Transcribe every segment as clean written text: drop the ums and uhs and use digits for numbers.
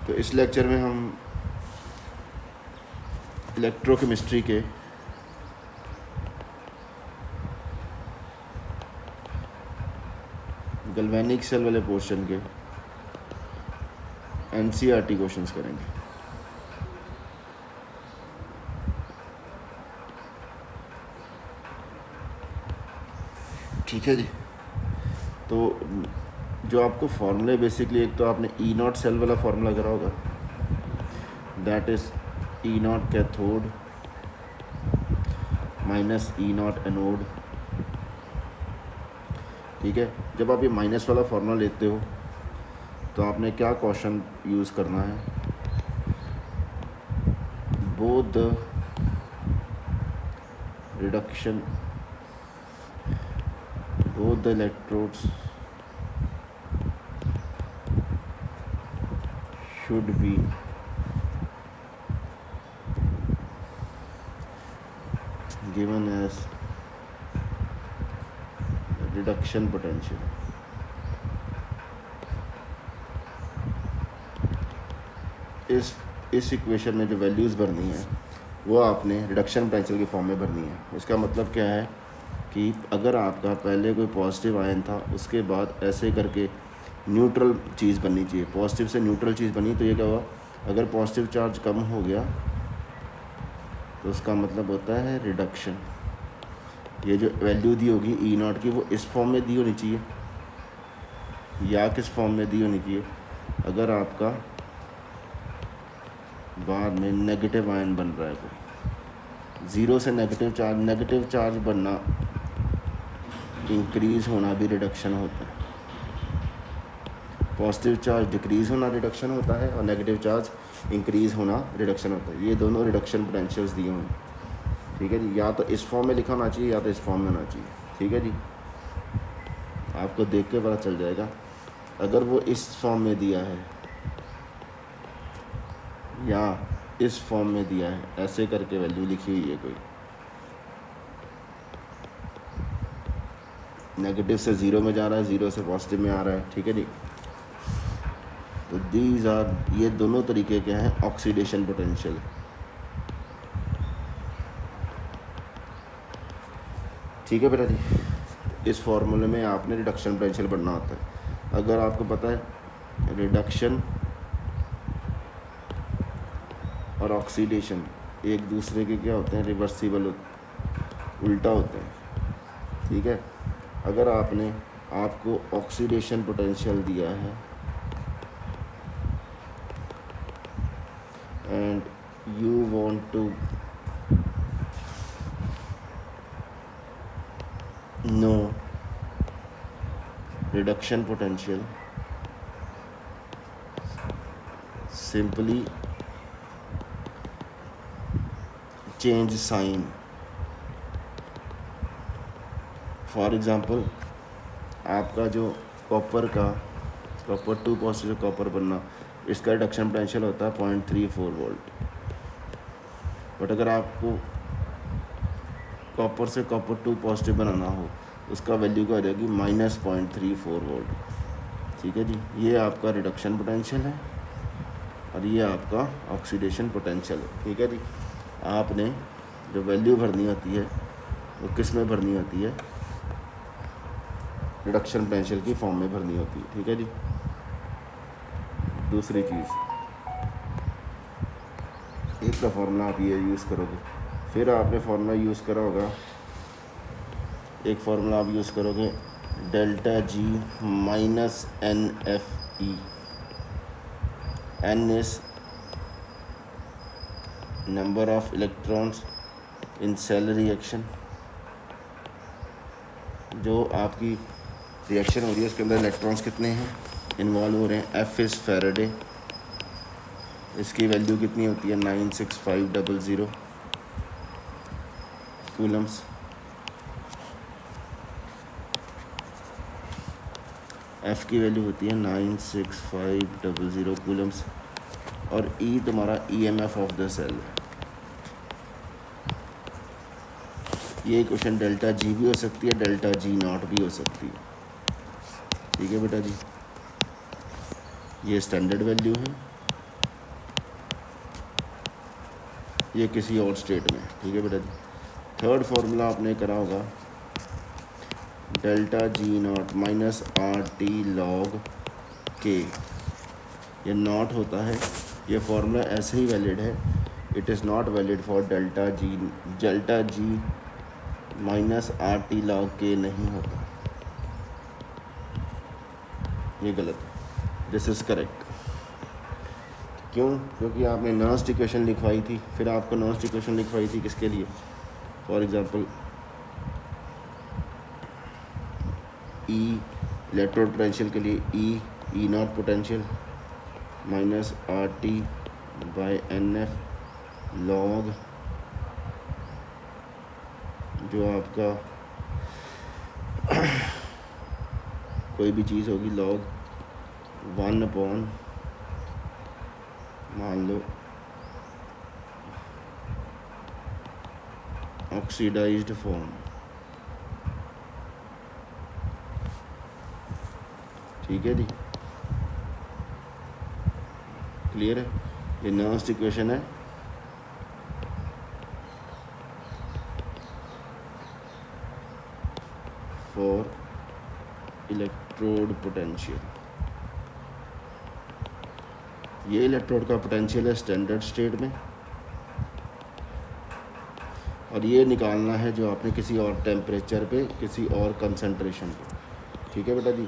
तो इस लेक्चर में हम इलेक्ट्रोकेमिस्ट्री के गैल्वेनिक सेल वाले पोर्शन के एनसीईआरटी क्वेश्चंस करेंगे। ठीक है जी। तो जो आपको फार्मूले बेसिकली, एक तो आपने ई नॉट सेल वाला फार्मूला करा होगा, that is E nought cathode minus E nought anode. ठीक है, जब आप ये माइनस वाला फार्मूला लेते हो तो आपने क्या क्वेश्चन यूज़ करना है, both the reduction, both the electrodes should be given as reduction potential। इस इक्वेशन में जो वैल्यूज़ भरनी है वो आपने रिडक्शन पोटेंशियल के फॉर्म में भरनी है। इसका मतलब क्या है कि अगर आपका पहले कोई पॉजिटिव आयन था, उसके बाद ऐसे करके न्यूट्रल चीज़ बननी चाहिए, पॉजिटिव से न्यूट्रल चीज़ बनी, तो ये क्या हुआ, अगर पॉजिटिव चार्ज कम हो गया तो उसका मतलब होता है रिडक्शन। ये जो वैल्यू दी होगी ई नॉट की, वो इस फॉर्म में दी होनी चाहिए या किस फॉर्म में दी होनी चाहिए, अगर आपका बाद में नेगेटिव आयन बन रहा है कोई, ज़ीरो से नेगेटिव चार्ज बनना, इंक्रीज़ होना भी रिडक्शन होता है। पॉजिटिव चार्ज डिक्रीज़ होना रिडक्शन होता है और नेगेटिव चार्ज इंक्रीज़ होना रिडक्शन होता है। ये दोनों रिडक्शन पोटेंशियल्स दिए हुए हैं। ठीक है जी, या तो इस फॉर्म में लिखा होना चाहिए या तो इस फॉर्म में होना चाहिए। ठीक है जी, आपको देख के पता चल जाएगा। अगर वो इस फॉर्म में दिया है या इस फॉर्म में दिया है, ऐसे करके वैल्यू लिखी हुई है कोई, नेगेटिव से ज़ीरो में जा रहा है, ज़ीरो से पॉजिटिव में आ रहा है। ठीक है जी, तो दीज आर, ये दोनों तरीके के हैं ऑक्सीडेशन पोटेंशियल। ठीक है बेटा जी, इस फॉर्मूले में आपने रिडक्शन पोटेंशियल बढ़ना होता है। अगर आपको पता है रिडक्शन और ऑक्सीडेशन एक दूसरे के क्या होते हैं, रिवर्सिबल, उल्टा होते हैं। ठीक है, अगर आपको ऑक्सीडेशन पोटेंशियल दिया है and you want to know reduction potential, simply change sign. For example, आपका जो कॉपर 2 पॉजिटिव कॉपर बनना, इसका रिडक्शन पोटेंशियल होता है 0.34 वोल्ट। बट अगर आपको कॉपर से कॉपर 2 पॉजिटिव बनाना हो, उसका वैल्यू क्या हो जाएगी, -0.34 वोल्ट। ठीक है जी, ये आपका रिडक्शन पोटेंशियल है और ये आपका ऑक्सीडेशन पोटेंशियल है। ठीक है जी, आपने जो वैल्यू भरनी होती है वो किस में भरनी होती है, रिडक्शन पोटेंशियल की फॉर्म में भरनी होती है। ठीक है जी। दूसरी चीज़, एक का फार्मूला आप ये यूज़ करोगे, फिर आपने फार्मूला यूज़ करा होगा, एक फार्मूला आप यूज़ करोगे delta G minus NFE। N is number of electrons in cell reaction. जो आपकी रिएक्शन हो रही है उसके अंदर इलेक्ट्रॉन्स कितने हैं इन्वॉल्व हो रहे हैं। F इज़ फैराडे, इसकी वैल्यू कितनी होती है 96500 कूलम्स। F की वैल्यू होती है 96500 कूलम्स और E तुम्हारा EMF ऑफ द सेल है। ये क्वेश्चन डेल्टा जी भी हो सकती है, डेल्टा जी नॉट भी हो सकती है। ठीक है बेटा जी, ये स्टैंडर्ड वैल्यू है ये किसी और स्टेट में, ठीक है बेटा जी। थर्ड फार्मूला आपने करा होगा delta G not minus R T log के, ये नॉट होता है, ये फार्मूला ऐसे ही वैलिड है, it is not valid for delta G minus R T log के नहीं होता, ये गलत है, दिस इज़ करेक्ट। क्यों? क्योंकि आपने नर्स्ट इक्वेशन लिखवाई थी, फिर आपको नर्स्ट इक्वेशन लिखवाई थी किसके लिए, for example E electrode potential के लिए, E nought potential minus R T by N F log जो आपका कोई भी चीज़ होगी लॉग 1 अपॉन मान लो ऑक्सीडाइज्ड फॉर्म, ठीक है जी, क्लियर है। ये नर्स्ट इक्वेशन है, फॉर इलेक्ट्रोड पोटेंशियल, ये इलेक्ट्रोड का पोटेंशियल है स्टैंडर्ड स्टेट में, और ये निकालना है जो आपने किसी और टेम्परेचर पे, किसी और कंसंट्रेशन पे, ठीक है बेटा जी।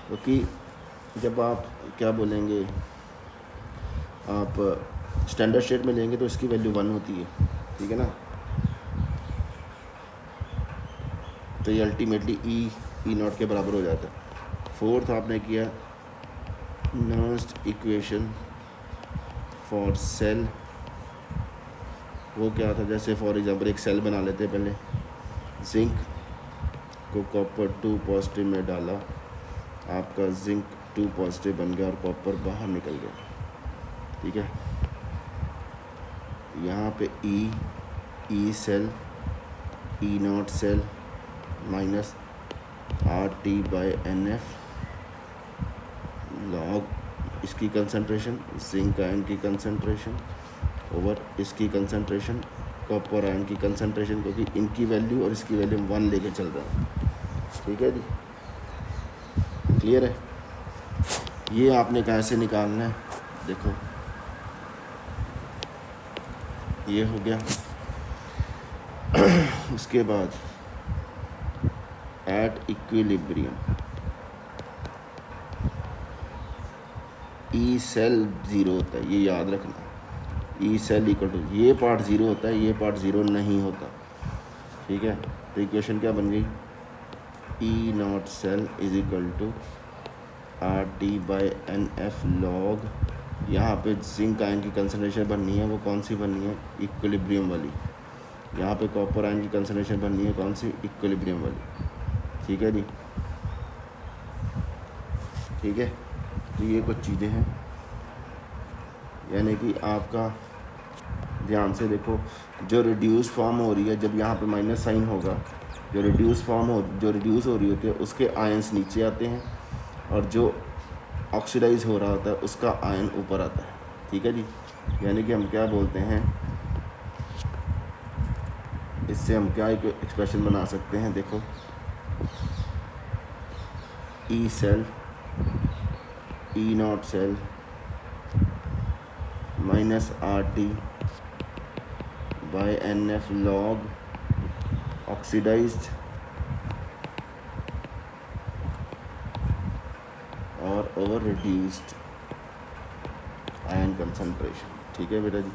क्योंकि जब आप क्या बोलेंगे, आप स्टैंडर्ड स्टेट में लेंगे तो इसकी वैल्यू 1 होती है, ठीक है ना, तो ये अल्टीमेटली ई नॉट के बराबर हो जाता है। फोर्थ आपने किया नर्स्ट इक्वेशन फॉर सेल, वो क्या था, जैसे फॉर एग्जांपल एक सेल बना लेते हैं, पहले जिंक को कॉपर 2 पॉजिटिव में डाला, आपका जिंक 2 पॉजिटिव बन गया और कॉपर बाहर निकल गया, ठीक है। यहाँ पे E cell, E not cell minus R T by N F log इसकी कंसंट्रेशन, जिंक आयन की कंसंट्रेशन ओवर इसकी कंसंट्रेशन, कॉपर आयन की कंसंट्रेशन, क्योंकि इनकी वैल्यू और इसकी वैल्यू 1 लेके चल रहा है, ठीक है जी, क्लियर है। ये आपने कैसे निकालना है, देखो ये हो गया। उसके बाद एट इक्विलिब्रियम ई सेल 0 होता है, ये याद रखना, ई सेल इक्वल टू ये पार्ट 0 होता है, ये पार्ट 0 नहीं होता, ठीक है। तो इक्वेशन क्या बन गई, E not cell is equal to R T by N F log, यहाँ पे जिंक आयन की कंसनट्रेशन बननी है, वो कौन सी बननी है, इक्विलिब्रियम वाली, यहाँ पे कॉपर आयन की कंसनट्रेशन बननी है, कौन सी, इक्विलिब्रियम वाली, ठीक है जी, ठीक है। तो ये कुछ चीज़ें हैं, यानी कि आपका ध्यान से देखो, जो रिड्यूस फॉर्म हो रही है, जब यहाँ पे माइनस साइन होगा, जो रिड्यूस हो रही होती है उसके आयंस नीचे आते हैं, और जो ऑक्सीडाइज हो रहा होता है उसका आयन ऊपर आता है, ठीक है जी। यानी कि हम क्या बोलते हैं, इससे हम क्या एक एक्सप्रेशन बना सकते हैं, देखो E cell, E not cell minus R T by N F log oxidised और ओवर रिड्यूस्ड आयन कंसंट्रेशन, ठीक है बेटा जी।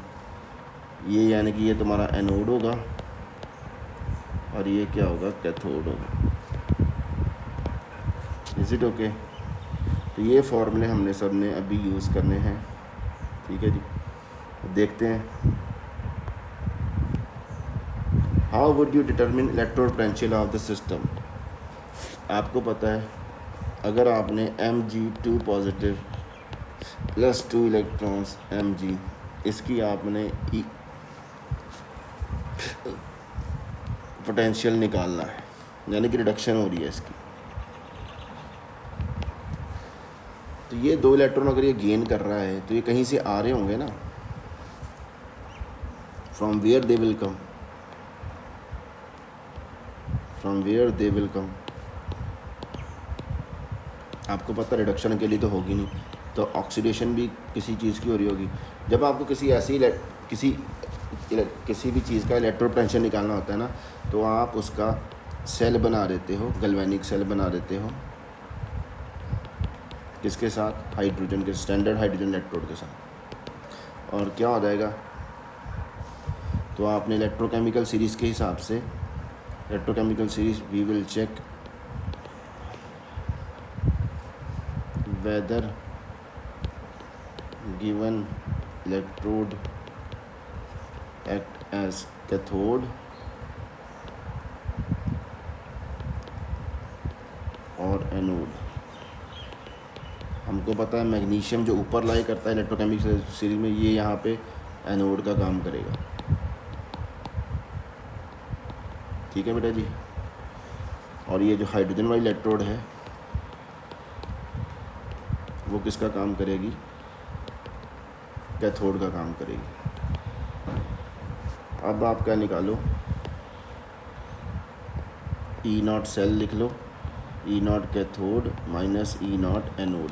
ये यानी कि ये तुम्हारा एनोड होगा और ये क्या होगा, कैथोड होगा, इज इट ओके। तो ये फॉर्मूले हमने सब ने अभी यूज़ करने हैं, ठीक है जी। देखते हैं, how would you determine electrode potential of the system. आपको पता है, अगर आपने Mg2 positive plus 2 electrons Mg, इसकी आपने पोटेंशियल निकालना है, यानी कि रिडक्शन हो रही है इसकी, तो ये 2 इलेक्ट्रॉन अगर ये गेन कर रहा है तो ये कहीं से आ रहे होंगे ना, from where they will come, from where they will come. आपको पता रिडक्शन के लिए तो होगी नहीं, तो ऑक्सीडेशन भी किसी चीज़ की हो रही होगी। जब आपको किसी ऐसी किसी भी चीज़ का इलेक्ट्रोपोटेंशियल निकालना होता है ना, तो आप उसका सेल बना देते हो, गैल्वेनिक सेल बना देते हो, किसके साथ? हाइड्रोजन के, स्टैंडर्ड हाइड्रोजन इलेक्ट्रोड के साथ। और क्या हो जाएगा? तो आपने इलेक्ट्रोकेमिकल सीरीज़ के हिसाब से, electrochemical series we will check whether given electrode act as cathode और एनोड। हमको पता है मैग्नीशियम जो ऊपर लाई करता है इलेक्ट्रोकेमिकल सीरीज में, ये यहाँ पे एनोड का काम करेगा। ठीक है बेटा जी। और ये जो हाइड्रोजन वाली इलेक्ट्रोड है वो किसका काम करेगी? कैथोड का काम करेगी। अब आप क्या निकालो? ई नॉट सेल लिख लो, E nought cathode minus E nought anode.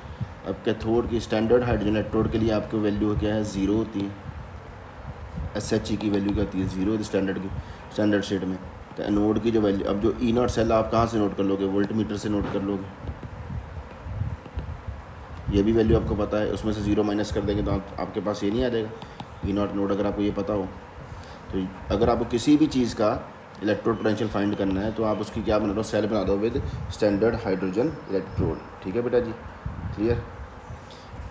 अब कैथोड की स्टैंडर्ड हाइड्रोजन इलेक्ट्रोड के लिए आपकी वैल्यू क्या है? 0 होती है। SHE की वैल्यू क्या होती है? 0 स्टैंडर्ड स्टेट में। तो एनोड की जो वैल्यू, अब जो ई नॉट सेल आप कहाँ से नोट कर लोगे? वोल्ट मीटर से नोट कर लोगे। ये भी वैल्यू आपको पता है, उसमें से 0 माइनस कर देंगे तो आपके पास ये नहीं आ जाएगा ई नॉट नोड, अगर आपको ये पता हो। तो अगर आपको किसी भी चीज़ का इलेक्ट्रोड पोटेंशियल फाइंड करना है तो आप उसकी क्या बना दो? सेल बना दो विद स्टैंडर्ड हाइड्रोजन इलेक्ट्रोड। ठीक है बेटा जी, clear?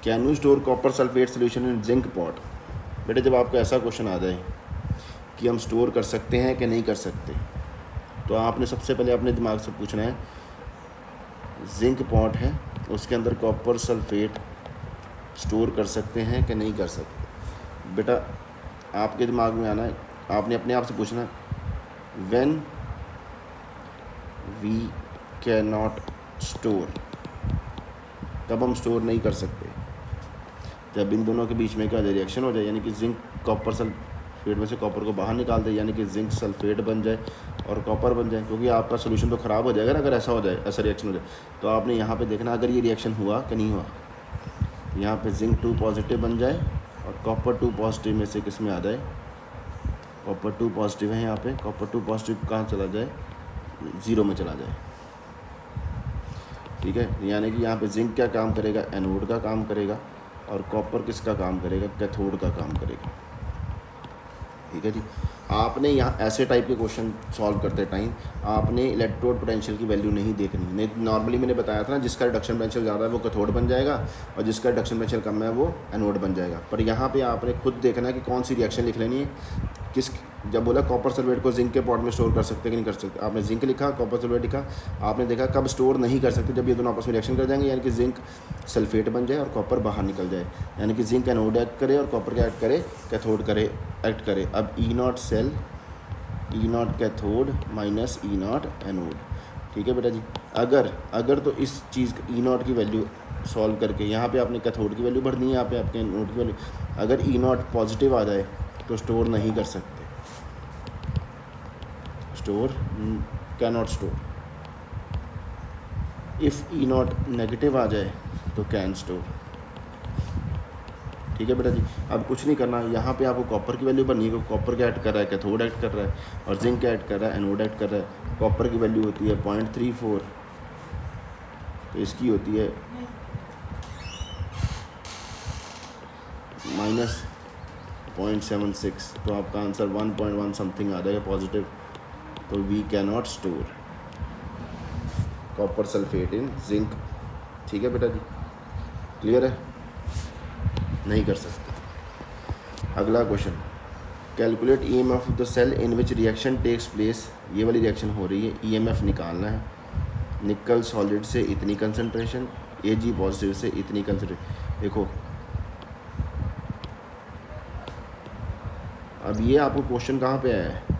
Can you store copper sulphate solution in zinc pot? बेटा जब आपको ऐसा क्वेश्चन आ जाए कि हम स्टोर कर सकते हैं कि नहीं कर सकते, तो आपने सबसे पहले अपने दिमाग से पूछना है, जिंक पॉट है, उसके अंदर कॉपर सल्फेट स्टोर कर सकते हैं कि नहीं कर सकते? बेटा आपके दिमाग में आना है, आपने अपने आप से पूछना है, when we can not store, तब हम स्टोर नहीं कर सकते जब इन दोनों के बीच में क्या रिएक्शन हो जाए, यानी कि जिंक कॉपर सल्फेट में से कॉपर को बाहर निकाल दे, यानी कि जिंक सल्फेट बन जाए और कॉपर बन जाए। क्योंकि आपका सोल्यूशन तो ख़राब हो जाएगा ना अगर ऐसा हो जाए, ऐसा रिएक्शन हो जाए। तो आपने यहाँ पे देखना अगर ये रिएक्शन हुआ कि नहीं हुआ। यहाँ पे जिंक 2 पॉजिटिव बन जाए और कॉपर 2 पॉजिटिव में से किस में आ जाए? कॉपर 2 पॉजिटिव है यहाँ पे, कॉपर 2 पॉजिटिव कहाँ चला जाए? 0 में चला जाए। ठीक है, यानी कि यहाँ पे जिंक क्या काम करेगा? एनोड का काम करेगा, और कॉपर किसका काम करेगा? कैथोड का काम करेगा। ठीक है जी। आपने यहाँ ऐसे टाइप के क्वेश्चन सॉल्व करते टाइम आपने इलेक्ट्रोड पोटेंशियल की वैल्यू नहीं देखनी। नहीं, नॉर्मली मैंने बताया था ना, जिसका रिडक्शन पोटेंशियल ज़्यादा है वो कैथोड बन जाएगा और जिसका रिडक्शन पोटेंशियल कम है वो एनोड बन जाएगा। पर यहाँ पे आपने खुद देखना है कि कौन सी रिएक्शन लिख लेनी है। किस, जब बोला कॉपर सल्फेट को जिंक के पॉट में स्टोर कर सकते कि नहीं कर सकते, आपने जिंक लिखा, कॉपर सल्फेट लिखा, आपने देखा कब स्टोर नहीं कर सकते? जब ये दोनों आपस में रिएक्शन कर जाएंगे, यानी कि जिंक सल्फेट बन जाए और कॉपर बाहर निकल जाए, यानी कि जिंक एनोड एक्ट करे और कॉपर क्या एक्ट करे? कैथोड करे, एक्ट करे। अब E not cell, E nought cathode minus E nought anode. ठीक है बेटा जी। अगर तो इस चीज़ ई नॉट की वैल्यू सॉल्व करके यहाँ पे आपने कैथोड की वैल्यू भरनी है, यहाँ पे आपके एनोड की वैल्यू, अगर ई नॉट पॉजिटिव आ जाए तो स्टोर नहीं कर सकते, store can not store. If E nought negative आ जाए तो कैन स्टोर। ठीक है बेटा जी। अब कुछ नहीं करना, यहाँ पे आपको कॉपर की वैल्यू भरनी है, कॉपर क्या ऐड कर रहा है? कैथोड ऐड कर रहा है, और जिंक क्या ऐड कर रहा है? एनोड ऐड कर रहा है। कॉपर की वैल्यू होती है 0.34, तो इसकी होती है -0.76, तो आपका आंसर 1.1 समथिंग आ जाएगा पॉजिटिव। तो we can not store copper sulphate in zinc. ठीक है बेटा जी, क्लियर है? नहीं कर सकते। अगला question, calculate EMF of the cell in which reaction takes place. ये वाली रिएक्शन हो रही है, EMF निकालना है। निकल सॉलिड से इतनी कंसनट्रेशन, Ag पॉजिटिव से इतनी कंसनट्रेशन। देखो अब ये आपको क्वेश्चन कहाँ पे आया है?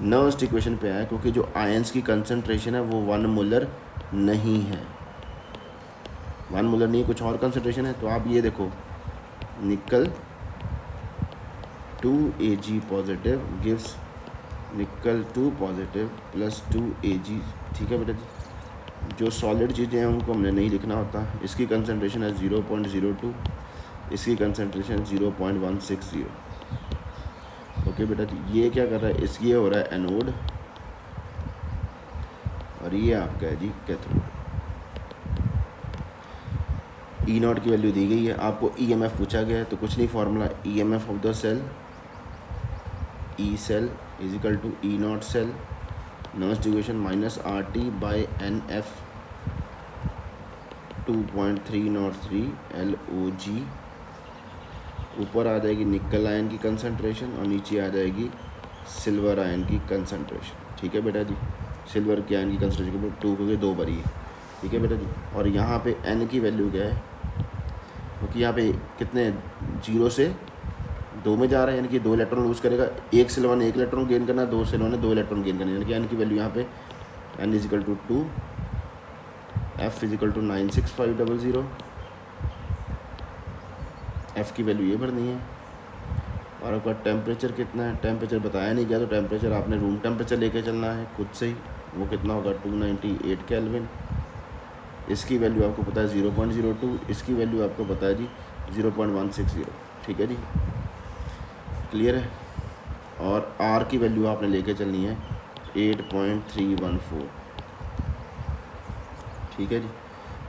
नर्स्ट इक्वेशन पे आया है, क्योंकि जो आयंस की कंसनट्रेशन है वो 1 मोलर नहीं है, 1 मोलर नहीं, कुछ और कंसनट्रेशन है। तो आप ये देखो, निकल 2Ag पॉजिटिव गिव्स निकल 2 पॉजिटिव प्लस 2Ag। ठीक है बेटा जी, जो सॉलिड चीज़ें हैं उनको हमने नहीं लिखना होता। इसकी कंसनट्रेशन है 0.02, इसकी कंसनट्रेशन 0.160। ओके बेटा जी, ये क्या कर रहा है, ये हो रहा है एनोड और ये आपका है जी कैथोड। ई नॉट की वैल्यू दी गई है, आपको ईएमएफ पूछा गया है, तो कुछ नहीं, formula EMF of the cell, E cell is equal to E not cell noise deviation minus R T by N F 2.303 LOG। ऊपर आ जाएगी निकल आयन की कंसंट्रेशन और नीचे आ जाएगी सिल्वर आयन की कंसंट्रेशन। ठीक है बेटा जी, सिल्वर के आयन की कंसंट्रेशन 2 क्योंकि 2 बारी है। ठीक है बेटा जी, और यहाँ पे N की वैल्यू क्या है, क्योंकि यहाँ पे कितने 0 से 2 में जा रहा है, यानी कि 2 इलेक्ट्रॉन लूज़ करेगा। एक सिल्वर ने 1 इलेक्ट्रॉन गेन करना है, 2 सिल्वर ने 2 इलेक्ट्रॉन गेन करना है, यानी कि N की वैल्यू यहाँ पे N is equal to 2, F is equal to 96500। F की वैल्यू ये भरनी है। और आपका टेम्परेचर कितना है, टेम्परेचर बताया नहीं गया, तो टेम्परेचर आपने रूम टेम्परेचर लेके चलना है खुद से ही। वो कितना होगा 298 केल्विन। इसकी वैल्यू आपको पता है 0.02, इसकी वैल्यू आपको पता है जी 0.160। ठीक है जी, क्लियर है। और R की वैल्यू आपने लेके चलनी है 8.314। ठीक है जी,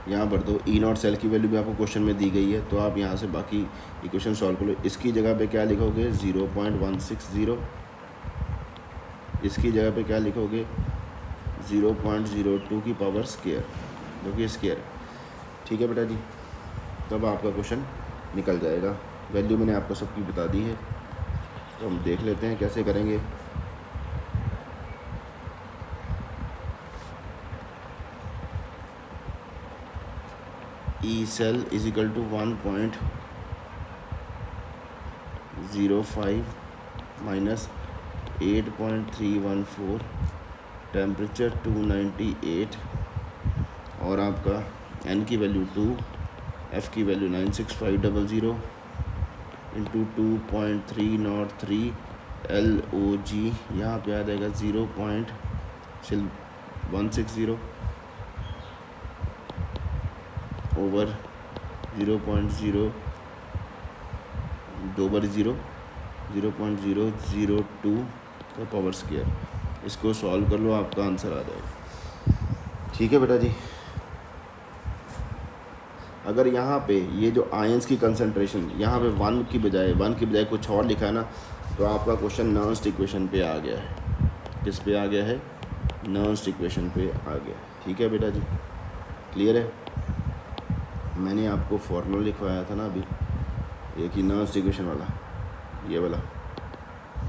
यहाँ भर दो। ई नॉट सेल की वैल्यू भी आपको क्वेश्चन में दी गई है, तो आप यहाँ से बाकी इक्वेशन सॉल्व कर लो। इसकी जगह पे क्या लिखोगे 0.160, इसकी जगह पे क्या लिखोगे 0.02 की पावर स्क्वायर, जो कि स्क्वायर है। ठीक है बेटा जी, तब आपका क्वेश्चन निकल जाएगा। वैल्यू मैंने आपको सबकी बता दी है, तो हम देख लेते हैं कैसे करेंगे। E cell is equal to 1.05 minus 8.314, temperature 298 और आपका N की वैल्यू 2, F की वैल्यू 96500 इंटू 2.303 LOG। यहाँ पे आ जाएगा 0.160 ओवर 0.0 2 बार 0.002 का पावर स्क्वायर। इसको सॉल्व कर लो, आपका आंसर आ जाएगा। ठीक है बेटा जी, अगर यहाँ पे ये जो आयंस की कंसंट्रेशन यहाँ पे 1 की बजाय कुछ और लिखा है ना, तो आपका क्वेश्चन नॉन्स्ट इक्वेशन पे आ गया है। किस पे आ गया है, नॉन्स्ट इक्वेशन पे आ गया। ठीक है बेटा जी, क्लियर है। मैंने आपको फॉर्मूला लिखवाया था ना अभी, एक ही नॉन्स्ट इक्वेशन वाला, ये वाला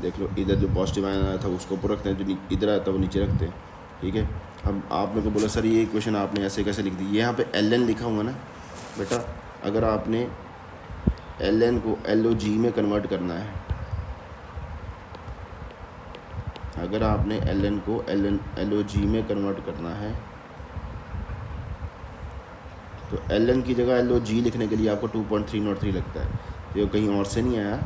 देख लो। इधर जो पॉजिटिव आयन आया था उसको ऊपर रखते हैं, जो इधर आया था वो नीचे रखते हैं। ठीक है, अब आप लोगों को बोला सर ये इक्वेशन आपने ऐसे कैसे लिख दी, यहाँ पे LN लिखा हुआ ना बेटा। अगर आपने LN को LOG में कन्वर्ट करना है, अगर आपने LN को LOG में कन्वर्ट करना है, तो LN की जगह LOG लिखने के लिए आपको 2.303 लगता है, तो ये कहीं और से नहीं आया।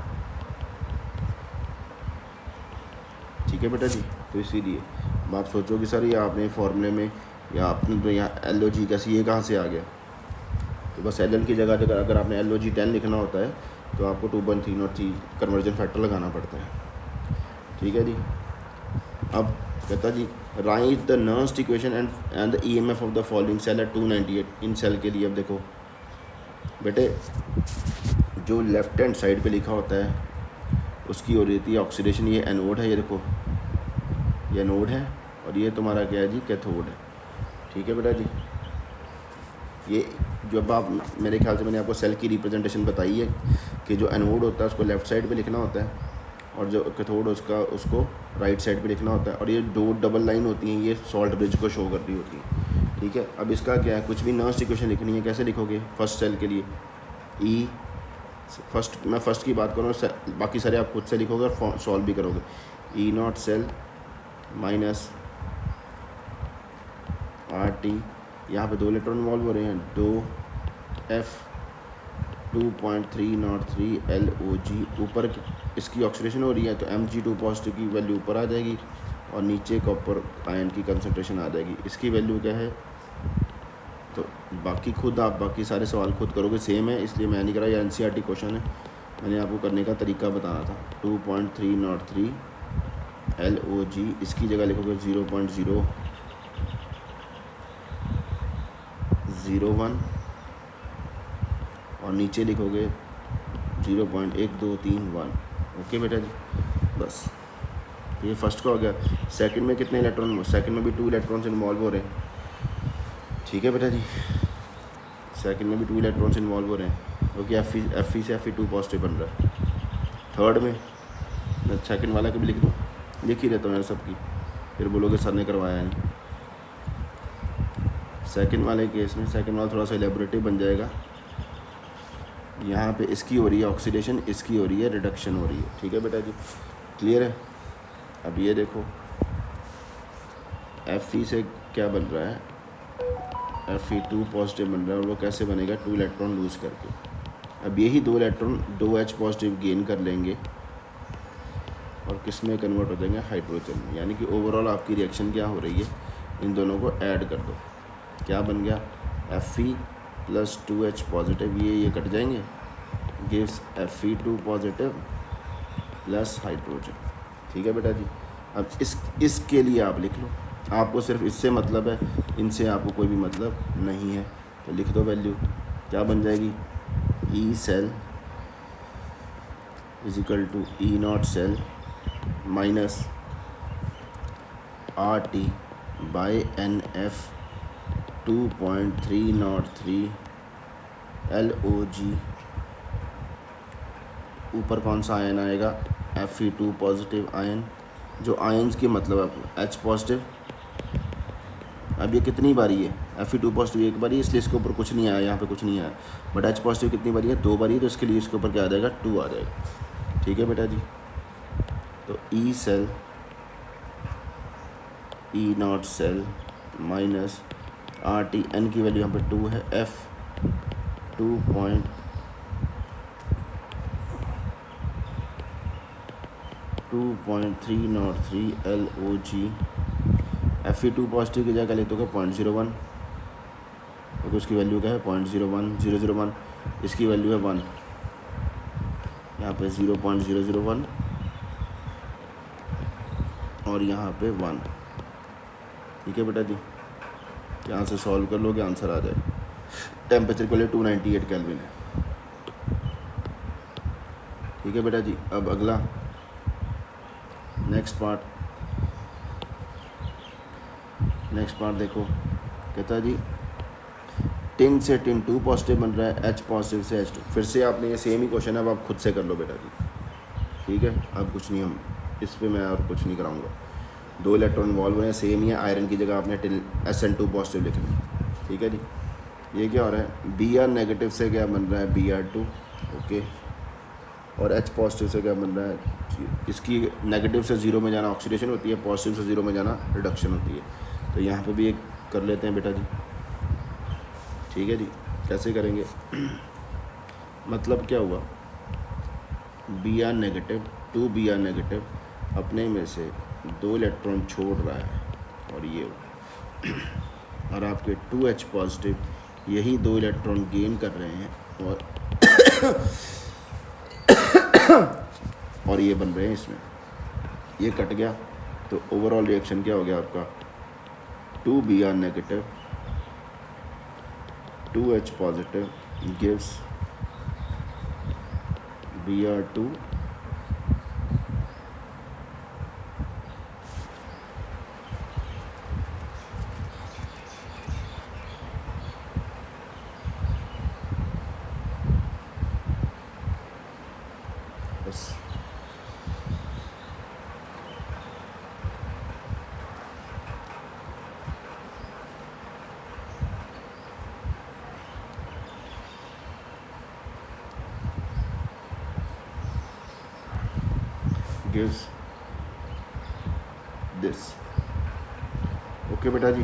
ठीक है बेटा जी, तो इसीलिए अब आप सोचो कि सर ये आपने फॉर्मूले में या आपने तो यहाँ LOG कैसे ये कहाँ से आ गया, तो बस LN की जगह अगर आपने LOG 10 लिखना होता है तो आपको 2.303 कन्वर्जन फैक्टर लगाना पड़ता है। ठीक है जी, अब कहता जी write the Nernst equation and the EMF of the following cell at 298। इन सेल के लिए अब देखो बेटे, जो लेफ्ट हैंड साइड पे लिखा होता है उसकी हो रही थी ऑक्सीडेशन। ये एनोड है, ये देखो ये एनोड है और ये तुम्हारा क्या है जी कैथोड है। ठीक है बेटा जी, ये जब आप, मेरे ख्याल से मैंने आपको सेल की रिप्रेजेंटेशन बताई है कि जो एनोड होता है उसको लेफ़्ट साइड पे लिखना होता है और जो कैथोड उसको राइट साइड पे लिखना होता है। और ये दो डबल लाइन होती हैं, ये सॉल्ट ब्रिज को शो कर रही होती है। ठीक है, अब इसका क्या है, कुछ भी नॉन्स्ट इक्वेशन लिखनी है, कैसे लिखोगे फर्स्ट सेल के लिए मैं फर्स्ट की बात करूँ, बाकी सारे आप खुद से लिखोगे और सॉल्व भी करोगे। ई नॉट सेल माइनस RT, यहाँ पे 2 इलेक्ट्रॉन इन्वॉल्व हो रहे हैं, 2F 2.303 LOG। ऊपर इसकी ऑक्सीडेशन हो रही है तो Mg2 पॉजिटिव की वैल्यू ऊपर आ जाएगी और नीचे कॉपर आयन की कंसंट्रेशन आ जाएगी। इसकी वैल्यू क्या है, तो बाकी खुद आप बाकी सारे सवाल खुद करोगे, सेम है, इसलिए मैं नहीं करा, ये NCERT क्वेश्चन है, मैंने आपको करने का तरीका बताना था। 2.303 LOG, इसकी जगह लिखोगे 0.001 और नीचे लिखोगे 0.1231। ओके बेटा जी, बस ये फर्स्ट का हो गया। सेकंड में कितने इलेक्ट्रॉन, सेकंड में भी 2 इलेक्ट्रॉन्स इन्वॉल्व हो रहे हैं। ठीक है बेटा जी, सेकंड में भी 2 इलेक्ट्रॉन्स इन्वॉल्व हो रहे हैं क्योंकि Fe से Fe2 पॉजिटिव बन रहा है। थर्ड में मैं सेकंड वाला का भी लिख दूँ, लिख ही रहता हूँ यार सबकी, फिर बोलोगे सर ने करवाया नहीं। सेकंड वाले केस में सेकंड वाला थोड़ा सा एलेबोरेटिव बन जाएगा। यहाँ पे इसकी हो रही है ऑक्सीडेशन, इसकी हो रही है रिडक्शन हो रही है। ठीक है बेटा जी, क्लियर है। अब ये देखो Fe से क्या बन रहा है, Fe2 पॉजिटिव बन रहा है, और वो कैसे बनेगा, 2 इलेक्ट्रॉन लूज करके। अब यही 2 इलेक्ट्रॉन 2H पॉजिटिव गेन कर लेंगे और किस में कन्वर्ट हो जाएंगे, हाइड्रोजन में। यानी कि ओवरऑल आपकी रिएक्शन क्या हो रही है, इन दोनों को ऐड कर दो, क्या बन गया, Fe प्लस 2H पॉजिटिव, ये कट जाएंगे, gives Fe2 positive plus hydrogen. ठीक है बेटा जी। अब इसके लिए आप लिख लो, आपको सिर्फ इससे मतलब है, इनसे आपको कोई भी मतलब नहीं है, तो लिख दो वैल्यू, क्या बन जाएगी, E cell is equal to E0 cell minus RT by NF 2.303 LOG। ऊपर कौन सा आयन आएगा, Fe2 पॉजिटिव आयन, जो आयन्स की मतलब है H पॉजिटिव। अब ये कितनी बारी है, Fe2 पॉजिटिव एक बारी है, इसलिए इसके ऊपर कुछ नहीं आया, यहाँ पे कुछ नहीं आया, बट H पॉजिटिव कितनी बारी है, 2 बारी है, तो इसके लिए इसके ऊपर क्या आ जाएगा, 2 आ जाएगा। ठीक है बेटा जी, तो E cell E0 cell minus RT, N की वैल्यू यहाँ पे 2 है, F 2.303 LOG। Fe2 पॉजिटिव की जगह लेते हो 0.01, क्योंकि उसकी वैल्यू क्या है 0.01001, इसकी वैल्यू है 1, यहाँ पे 0.001 और यहाँ पे 1। ठीक है बेटा जी, यहाँ से सॉल्व कर लोगे आंसर आ जाए। टेम्परेचर के लिए 298 केल्विन है। ठीक है बेटा जी, अब अगला नेक्स्ट पार्ट देखो, कहता है जी टिन से टिन 2 पॉजिटिव बन रहा है, H पॉजिटिव से H2। फिर से आपने ये सेम ही क्वेश्चन है, अब आप खुद से कर लो बेटा जी। ठीक है, अब कुछ नहीं, हम इस पे मैं और कुछ नहीं कराऊंगा। 2 इलेक्ट्रॉन इन्वॉल्व हुए हैं, सेम ही है, आयरन की जगह आपने SN2 पॉजिटिव लिखना है। ठीक है जी, ये क्या हो रहा है, Br नेगेटिव से क्या बन रहा है, Br2। ओके, और H पॉजिटिव से क्या बन रहा है, इसकी नेगेटिव से 0 में जाना ऑक्सीडेशन होती है, पॉजिटिव से 0 में जाना रिडक्शन होती है। तो यहाँ पे भी एक कर लेते हैं बेटा जी। ठीक है जी, कैसे करेंगे, मतलब क्या हुआ, Br नेगेटिव 2 Br नेगेटिव अपने में से 2 इलेक्ट्रॉन छोड़ रहा है, और ये और आपके 2H पॉजिटिव यही 2 इलेक्ट्रॉन गेन कर रहे हैं और ये बन रहे हैं इसमें, ये कट गया, तो ओवरऑल रिएक्शन क्या हो गया आपका, 2 Br negative 2H positive gives Br2 बस। gives this। ओके बेटा जी।